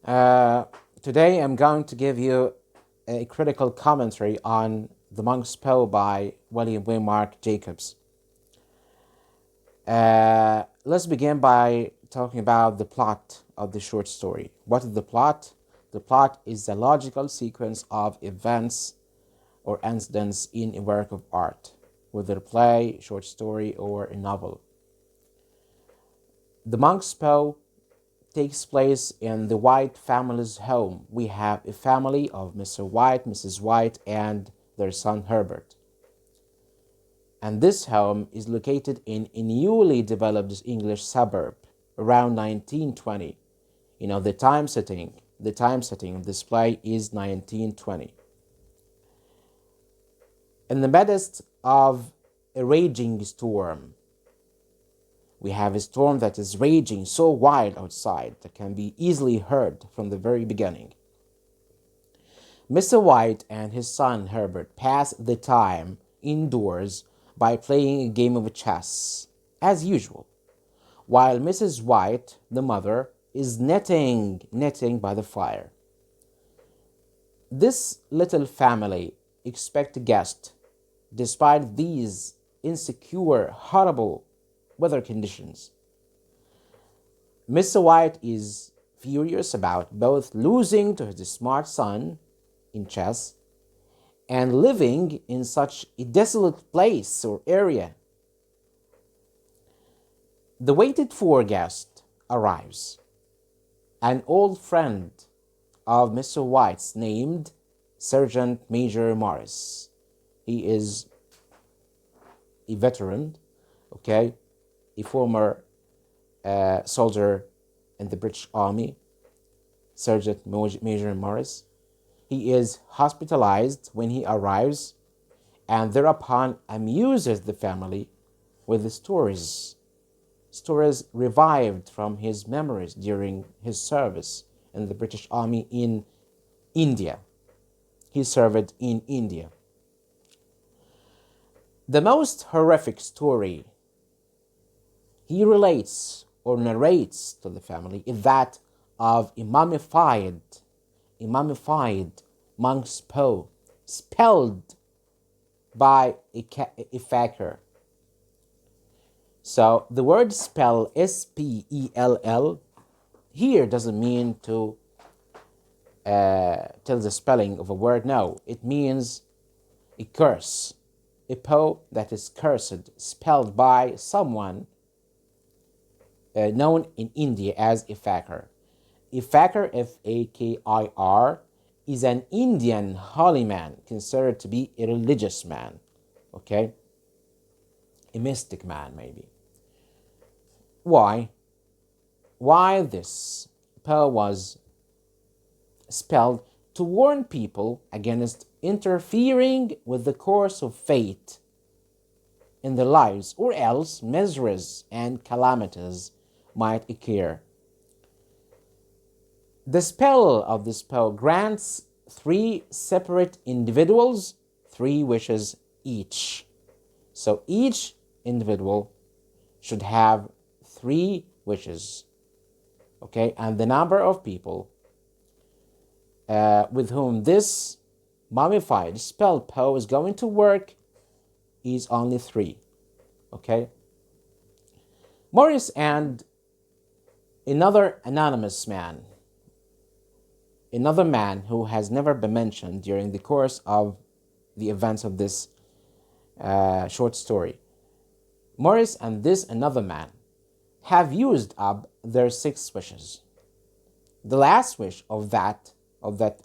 Uh, Today I'm going to give you a critical commentary on The Monk's Paw by William Waymark Jacobs. Let's begin by talking about the plot of the short story. What is the plot? The plot is the logical sequence of events or incidents in a work of art, whether a play, short story, or a novel. The Monk's Paw takes place in the White family's home. We have a family of Mr. White, Mrs. White, and their son Herbert. And this home is located in a newly developed English suburb around 1920. The time setting of this play is 1920. In the midst of a raging storm, we have a storm that is raging so wild outside that can be easily heard from the very beginning. Mr. White and his son Herbert pass the time indoors by playing a game of chess, as usual, while Mrs. White, the mother, is knitting by the fire. This little family expect a guest, despite these insecure, horrible weather conditions. Mr. White is furious about both losing to his smart son in chess and living in such a desolate place or area. The waited for guest arrives, an old friend of Mr. White's named Sergeant Major Morris. He is a veteran, okay, a former soldier in the British Army, Sergeant Major Morris. He is hospitalized when he arrives and thereupon amuses the family with the stories revived from his memories during his service in the British Army in India. He served in India. The most horrific story he relates or narrates to the family is that of a mummified monk's paw, spelled by a fakir. So the word spell, S-P-E-L-L, here doesn't mean to tell the spelling of a word. No, it means a curse, a paw that is cursed, spelled by someone known in India as a fakir. A fakir, F-A-K-I-R, is an Indian holy man considered to be a religious man, okay? A mystic man, maybe. Why? Why this paw was spelled to warn people against interfering with the course of fate in their lives, or else miseries and calamities might occur. The spell of this spell grants 3 separate individuals 3 wishes each. So each individual should have 3 wishes. Okay, and the number of people with whom this mummified spell paw is going to work is only 3. Okay? Morris and another anonymous man, another man who has never been mentioned during the course of the events of this short story. Morris and this another man have used up their 6 wishes. The last wish of that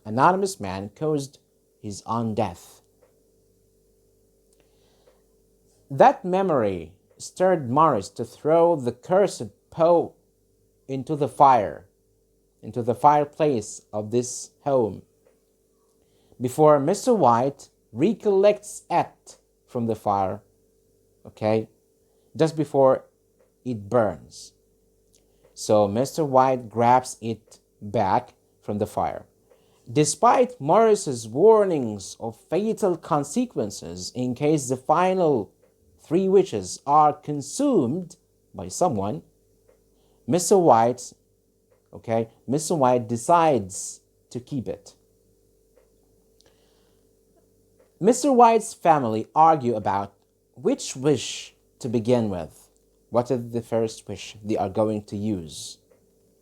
anonymous man caused his own death. That memory stirred Morris to throw the cursed paw into the fireplace of this home, before Mr. White recollects it from the fire, okay, just before it burns. So Mr. White grabs it back from the fire. Despite Morris's warnings of fatal consequences in case the final 3 wishes are consumed by someone, Mr. White, Okay, Mr. White decides to keep it. Mr. White's family argue about which wish to begin with. What is the first wish they are going to use?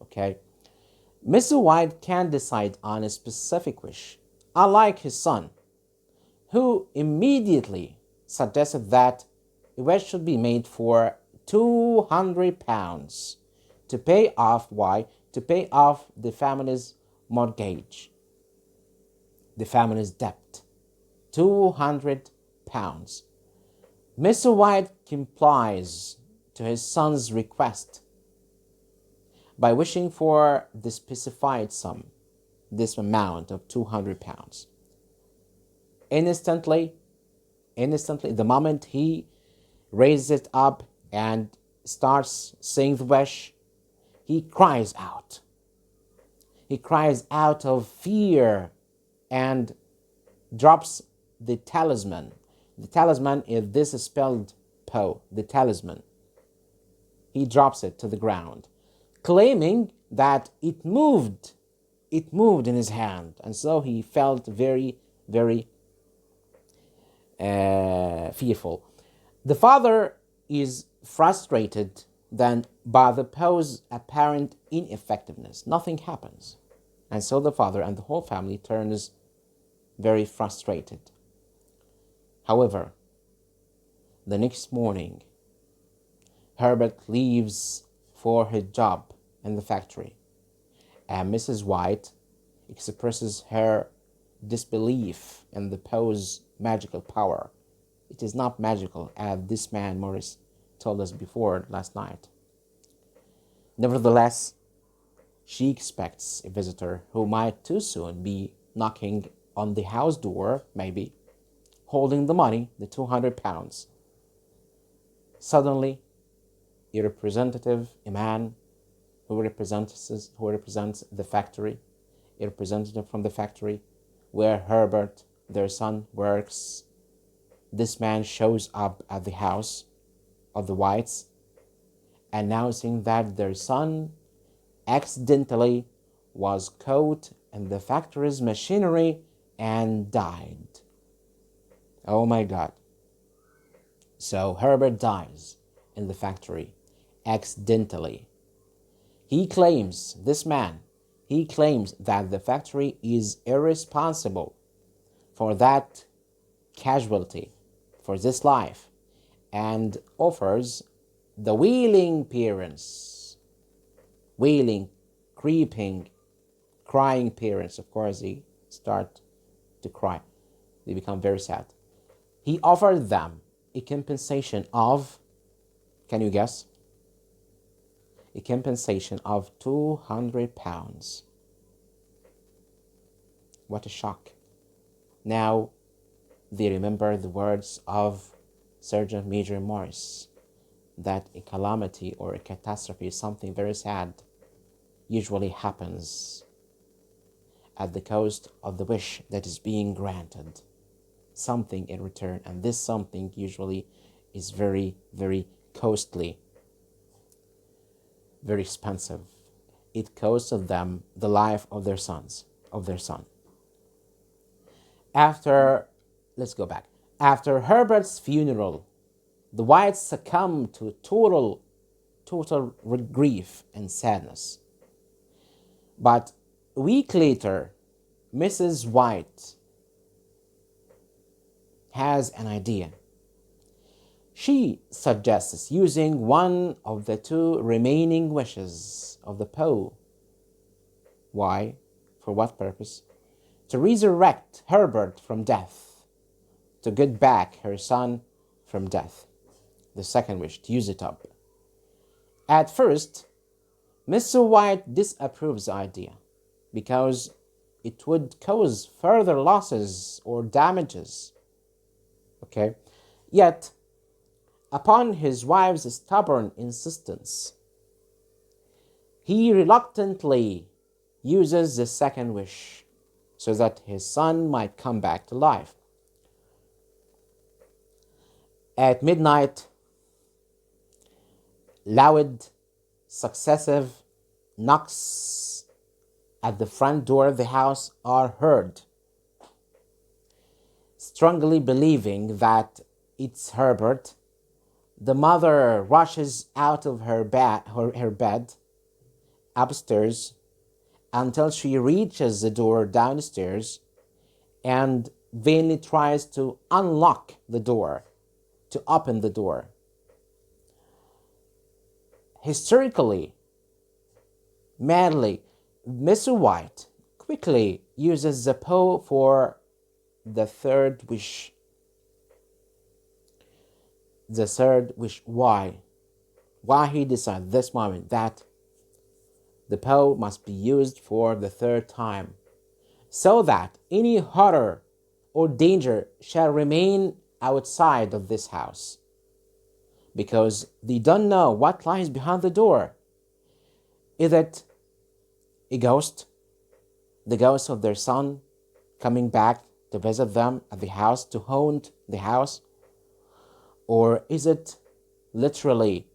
Okay, Mr. White can't decide on a specific wish, unlike his son, who immediately suggested that a wish should be made for £200 to pay off why? To pay off the family's mortgage, the family's debt. £200. Mr. White complies to his son's request by wishing for the specified sum, this amount of £200. Instantly, the moment he raises it up and starts saying the wish, he cries out. He cries out of fear and drops the talisman. The talisman is this spelled Poe, the talisman. He drops it to the ground, claiming that it moved in his hand, and so he felt very, very fearful. The father is frustrated then by the Poe's apparent ineffectiveness. Nothing happens, and so the father and the whole family turns very frustrated. However, the next morning, Herbert leaves for his job in the factory, and Mrs. White expresses her disbelief in the Poe's magical power. It is not magical, as this man Morris told us before last night. Nevertheless, she expects a visitor who might too soon be knocking on the house door, maybe, holding the money, the £200. Suddenly, a representative, a man who represents the factory, a representative from the factory where Herbert, their son, works. This man shows up at the house of the Whites, announcing that their son accidentally was caught in the factory's machinery and died. Oh my God. So Herbert dies in the factory accidentally. He claims that the factory is irresponsible for that casualty, for this life, and offers the wailing parents, wailing, creeping, crying parents. Of course, they start to cry. They become very sad. He offered them a compensation of, can you guess? A compensation of £200. What a shock. Now they remember the words of Sergeant Major Morris, that a calamity or a catastrophe, something very sad, usually happens at the cost of the wish that is being granted. Something in return, and this something usually is very, very costly, very expensive. It costed them the life of their son. Let's go back. After Herbert's funeral, the Whites succumbed to total grief and sadness. But a week later, Mrs. White has an idea. She suggests using one of the two remaining wishes of the Poe. Why? For what purpose? To resurrect Herbert from death, to get back her son from death. The second wish, to use it up. At first, Mr. White disapproves the idea because it would cause further losses or damages. Okay? Yet, upon his wife's stubborn insistence, he reluctantly uses the second wish so that his son might come back to life. At midnight, loud, successive knocks at the front door of the house are heard. Strongly believing that it's Herbert, the mother rushes out of her bed upstairs until she reaches the door downstairs and vainly tries to unlock the door, to open the door. Hysterically, madly, Mr. White quickly uses the Poe for the third wish. The third wish. Why? Why he decides this moment that the Poe must be used for the third time, so that any horror or danger shall remain outside of this house, because they don't know what lies behind the door. Is it a ghost? The ghost of their son coming back to visit them at the house, to haunt the house? Or is it literally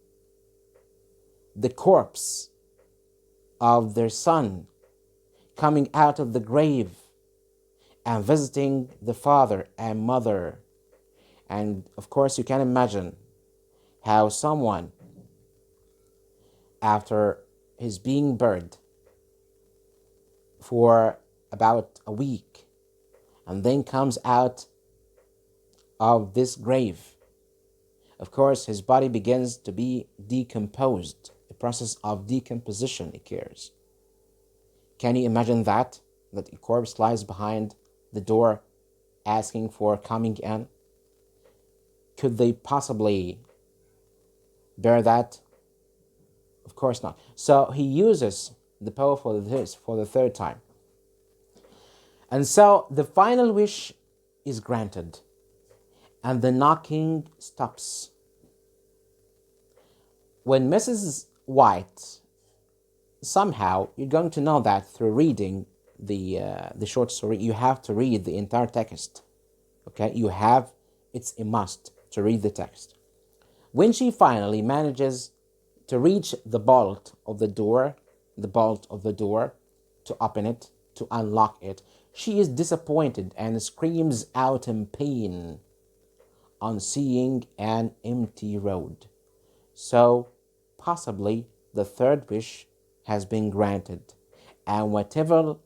the corpse of their son coming out of the grave and visiting the father and mother? And of course, you can imagine how someone, after his being buried for about a week, and then comes out of this grave, of course, his body begins to be decomposed. A process of decomposition occurs. Can you imagine that? That a corpse lies behind the door asking for coming in? Could they possibly bear that? Of course not. So he uses the Poe for the third time. And so the final wish is granted, and the knocking stops. When Mrs. White, somehow, you're going to know that through reading the short story. You have to read the entire text. Okay, it's a must to read the text. When she finally manages to reach the bolt of the door, to open it, to unlock it, she is disappointed and screams out in pain on seeing an empty road. So possibly the third wish has been granted, and whatever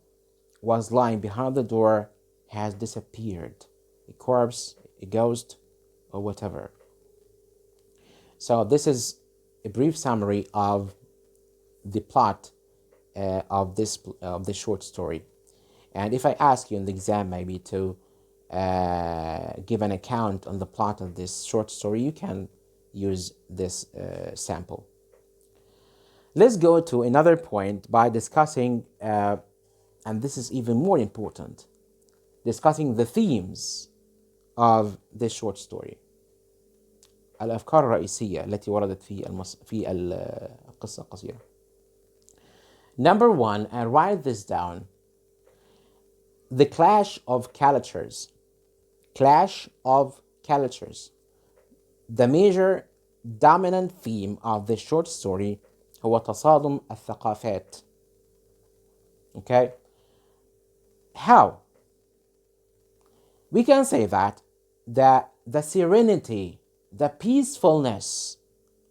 was lying behind the door has disappeared. A corpse, a ghost, or whatever. So this is a brief summary of the plot of this short story. And if I ask you in the exam maybe to give an account on the plot of this short story, you can use this sample. Let's go to another point by discussing, and this is even more important, discussing the themes of this short story. الأفكار الرئيسية التي وردت في القصة القصيرة. Number one, and write this down, the clash of cultures. Clash of cultures. The major dominant theme of the short story هو تصادم الثقافات. Okay? How? We can say that the serenity, the peacefulness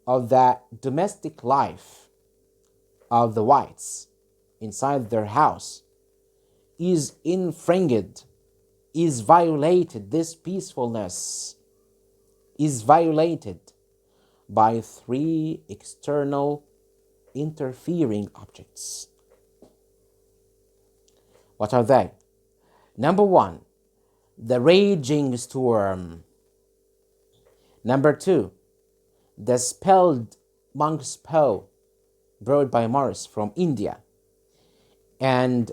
of the domestic life of the whites inside their house is infringed, is violated. This peacefulness is violated by three external interfering objects. What are they? Number one, the raging storm. Number two, the spelled monk's Poe brought by Morris from India. And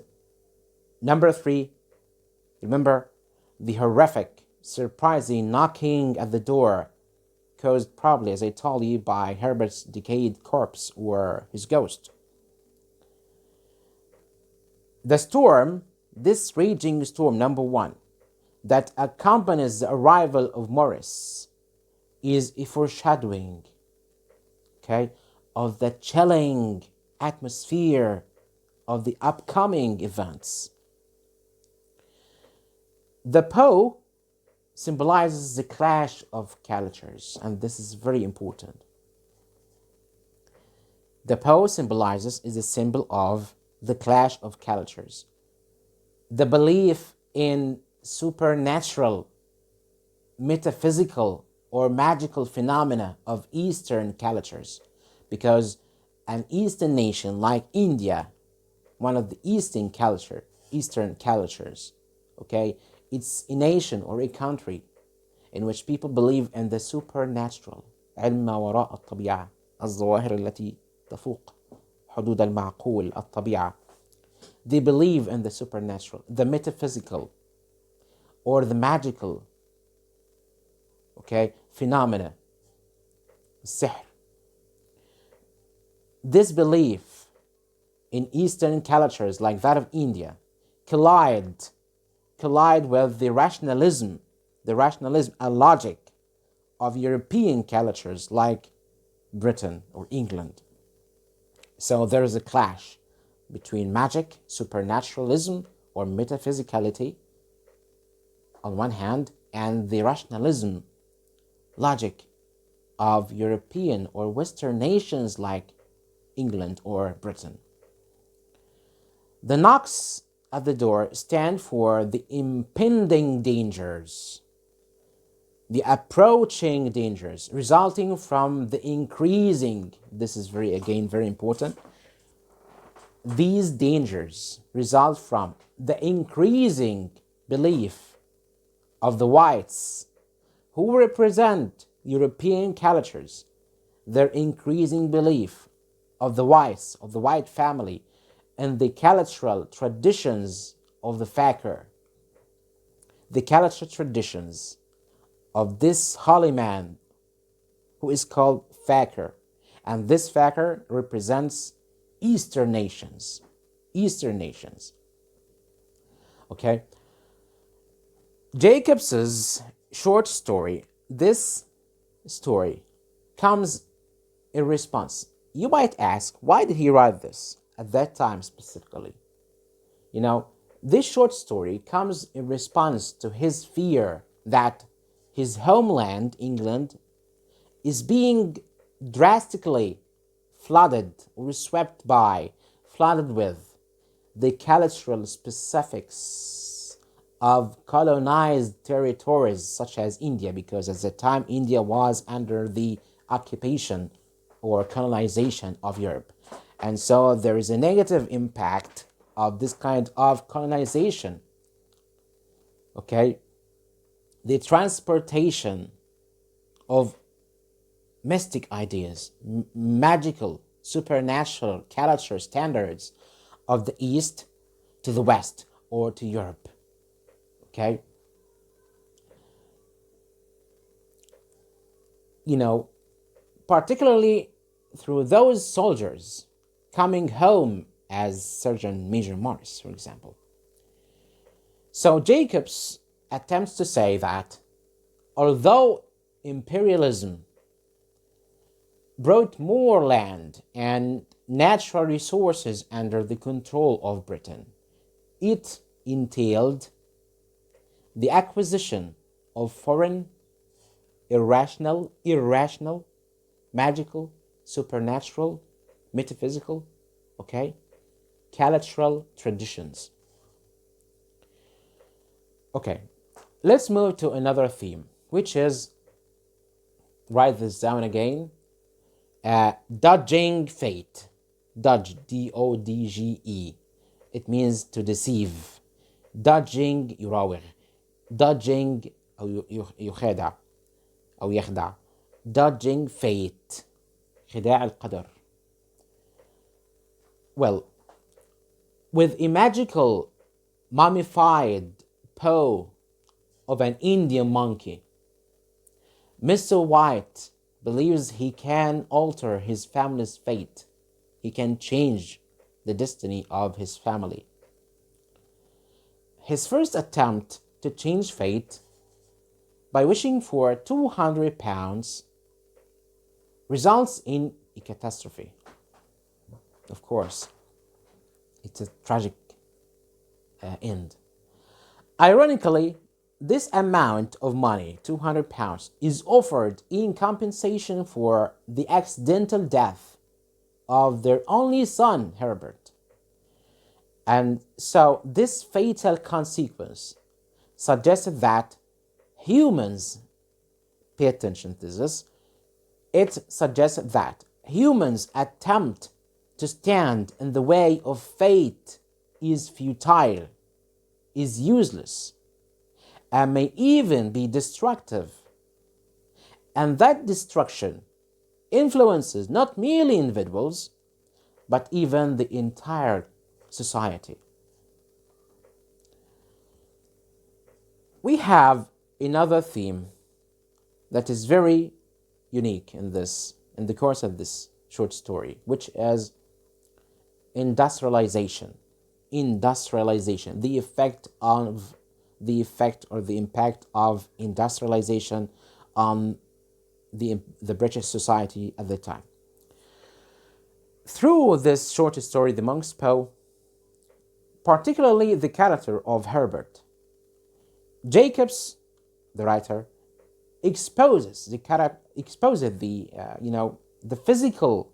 number three, remember, the horrific, surprising knocking at the door caused probably, as I told you, by Herbert's decayed corpse or his ghost. The storm, this raging storm, number one, that accompanies the arrival of Morris is a foreshadowing, okay, of the chilling atmosphere of the upcoming events. The Poe symbolizes the clash of cultures, and this is very important. The Poe is a symbol of the clash of cultures, the belief in supernatural, metaphysical, or magical phenomena of Eastern cultures, because an Eastern nation like India, one of the Eastern cultures, okay, it's a nation or a country in which people believe in the supernatural. علم ما وراء الطبيعة الظواهر التي تفوق حدود المعقول الطبيعة. They believe in the supernatural, the metaphysical, or the magical, okay, phenomena, السحر. This belief in Eastern cultures like that of India collide with the rationalism and logic of European cultures like Britain or England. So there is a clash between magic, supernaturalism, or metaphysicality on one hand, and the rationalism, logic of European or Western nations like England or Britain. The knocks at the door stand for the impending dangers, the approaching dangers resulting from the increasing, this is very important, these dangers result from the increasing belief of the whites who represent European cultures, their increasing belief of the whites, of the white family, and the cultural traditions of the Fakir, the cultural traditions of this holy man who is called Fakir. And this Fakir represents Eastern nations. Okay? Jacobs's short story, this story comes in response. You might ask, why did he write this at that time specifically? You know, this short story comes in response to his fear that his homeland, England, is being drastically flooded with the cultural specifics of colonized territories such as India, because at the time India was under the occupation or colonization of Europe. And so there is a negative impact of this kind of colonization. Okay? The transportation of mystic ideas, magical, supernatural culture standards of the East to the West or to Europe. Okay? You know, particularly through those soldiers coming home as Sergeant Major Morris, for example. So Jacobs attempts to say that although imperialism brought more land and natural resources under the control of Britain, it entailed the acquisition of foreign, irrational, magical, supernatural, metaphysical, okay, cultural traditions. Okay, let's move to another theme, which is, write this down again, dodging fate. Dodge, D-O-D-G-E. It means to deceive. Dodging يراوغ. Dodging أو يخادع أو يخدع. Dodging fate. خداع القدر. Well, with a magical mummified paw of an Indian monkey, Mr. White believes he can alter his family's fate. He can change the destiny of his family. His first attempt to change fate by wishing for 200 pounds results in a catastrophe. Of course, it's a tragic end. Ironically, this amount of money, £200, is offered in compensation for the accidental death of their only son, Herbert. And so this fatal consequence suggested that humans, pay attention to this, it suggests that humans' attempt to stand in the way of fate is futile, is useless, and may even be destructive. And that destruction influences not merely individuals, but even the entire society. We have another theme that is very unique in the course of this short story, which is industrialization. Industrialization, the effect or the impact of industrialization on the British society at the time. Through this short story, The Monk's Paw, particularly the character of Herbert, Jacobs, the writer, exposes the physical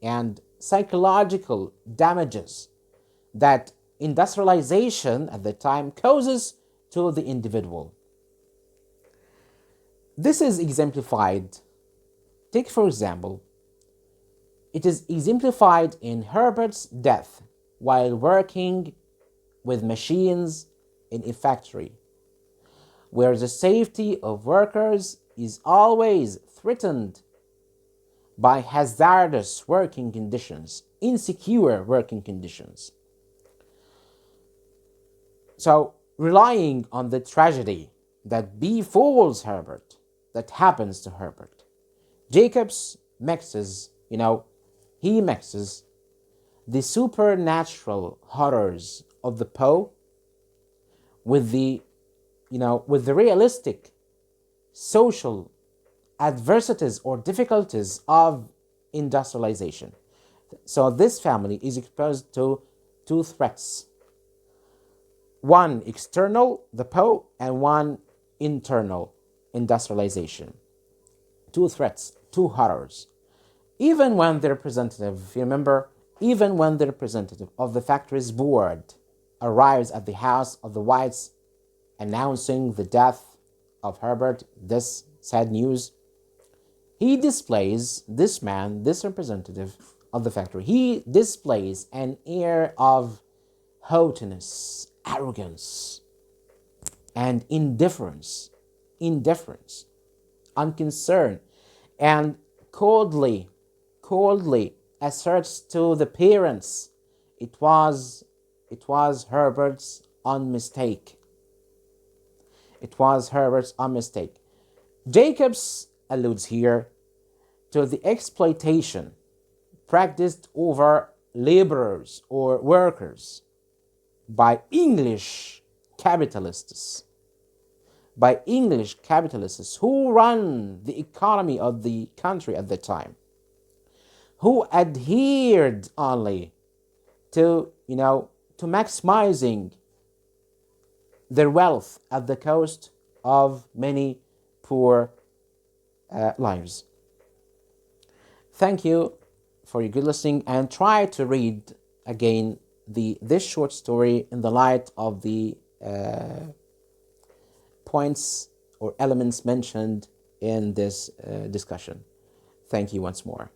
and psychological damages that industrialization at the time causes to the individual. This is exemplified. Take, for example, it is exemplified in Herbert's death while working with machines in a factory, where the safety of workers is always threatened by hazardous working conditions, insecure working conditions. So, relying on the tragedy that befalls Herbert, that happens to Herbert, Jacobs mixes, he mixes the supernatural horrors of the Poe with the realistic social adversities or difficulties of industrialization. So this family is exposed to two threats. One external, the Poe, and one internal, industrialization. Two threats, two horrors. Even when the representative, if you remember, even when the representative of the factory's board arrives at the house of the Whites announcing the death of Herbert, this sad news, he displays, this man, this representative of the factory, he displays an air of haughtiness, arrogance, and indifference, unconcern, and coldly asserts to the parents it was Herbert's own mistake. It was Herbert's own mistake. Jacobs alludes here to the exploitation practiced over laborers or workers by English capitalists who run the economy of the country at the time, who adhered only to maximizing their wealth at the cost of many poor lives. Thank you for your good listening, and try to read again this short story in the light of the points or elements mentioned in this discussion. Thank you once more.